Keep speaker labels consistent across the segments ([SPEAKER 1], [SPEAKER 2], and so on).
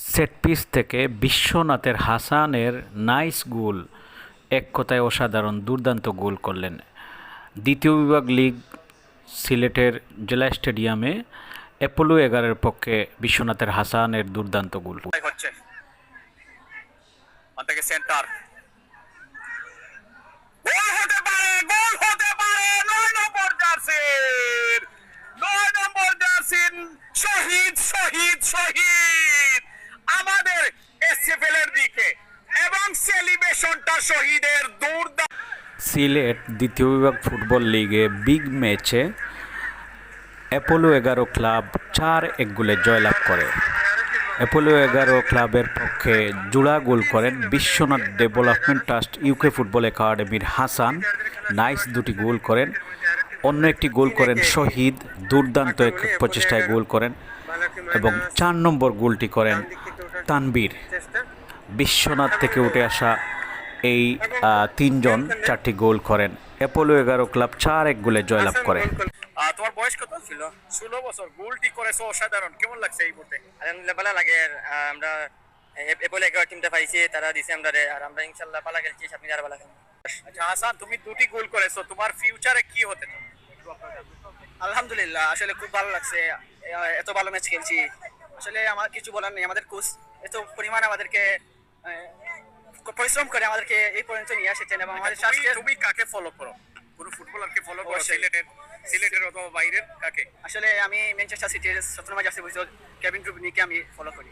[SPEAKER 1] Set piece থেকে বিশ্বনাথের হাসানের nice গোল, এক কথায় অসাধারণ দুর্দান্ত গোল করলেন। দ্বিতীয় বিভাগ লিগ সিলেটের জেলা স্টেডিয়ামে অ্যাপোলো 11-এর পক্ষে বিশ্বনাথের হাসানের দুর্দান্ত গোল।
[SPEAKER 2] হচ্ছে থেকে সেন্টার গোল হতে পারে, গোল হতে পারে। 9 নম্বর জার্সির 9 নম্বর জার্সির শহীদ শহীদ শহীদ আমাদের এসএফএল এর দিকে, এবং সেলিব্রেশনটা শহীদের দুর্দান্ত।
[SPEAKER 1] সিলেট দ্বিতীয় বিভাগ ফুটবল লিগে বিগ ম্যাচে অ্যাপোলো 11 ক্লাব 4-1 গোলে জয়লাভ করে। অ্যাপোলো 11 ক্লাবের পক্ষে জোড়া গোল করেন Biswanath development trust UK football একাডেমির হাসান, নাইস দুটি গোল করেন। অন্য একটি গোল করেন শহীদ, দুর্দান্ত এক প্রচেষ্টায় গোল করেন। এবং 4 নম্বর গোলটি করেন তানবীর। বিশ্বনাথ থেকে উঠে আসা এই তিনজন 4টি গোল করেন। অ্যাপোলো 11 ক্লাব 4-1 গোলে জয়লাভ করে।
[SPEAKER 2] তোমার বয়স কত ছিল? 16 বছর। গোলটি করেছো অসাধারণ, কেমন লাগছে এই মুহূর্তে?
[SPEAKER 3] আলহামদুলিল্লাহ ভালো লাগে। আমরা এপোলো 11 টিমটা পাইছি, তারা দিছে আমরা, আর আমরা ইনশাআল্লাহ ভালো খেলছি, সামনে আর ভালো খেলবো।
[SPEAKER 2] আচ্ছা হাসান, তুমি দুটি গোল করেছো, তোমার ফিউচারে কি হতে চাও?
[SPEAKER 3] আলহামদুলিল্লাহ, আসলে খুব ভালো লাগছে। এত ভালো ম্যাচ খেলছি, আসলে আমার কিছু বলার নেই। আমাদের কোচ এত পরিমাণ আমাদেরকে পরিশ্রম করে আমাদেরকে এই পর্যন্ত নিয়ে এসেছেন, এবং আমাদের
[SPEAKER 2] তুমি কাকে ফলো করো? কোন ফুটবলারকে ফলো করো? সিলেটের অথবা বাইরের কাকে?
[SPEAKER 3] আসলে আমি ম্যানচেস্টার সিটির 17 নম্বর জার্সি পরিচিত কেভিন ড্রুবনিকে আমি ফলো করি।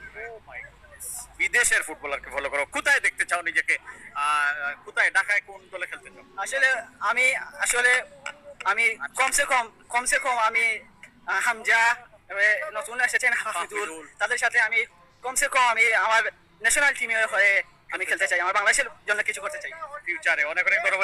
[SPEAKER 2] বিদেশের ফুটবলারকে ফলো করো। কোথায় দেখতে চাও নিজেকে? কোথায়, ঢাকায় কোন দলে খেলতে চাও?
[SPEAKER 3] আমি কমসে কম আমি হামজা, নতুন এসেছেন হাফিজুল, তাদের সাথে আমি কমসে কম আমি আমার ন্যাশনাল টিমে হয়ে আমি খেলতে চাই, আমার বাংলাদেশের জন্য কিছু করতে চাই
[SPEAKER 2] ফিউচারে। অনেক অনেক ধন্যবাদ।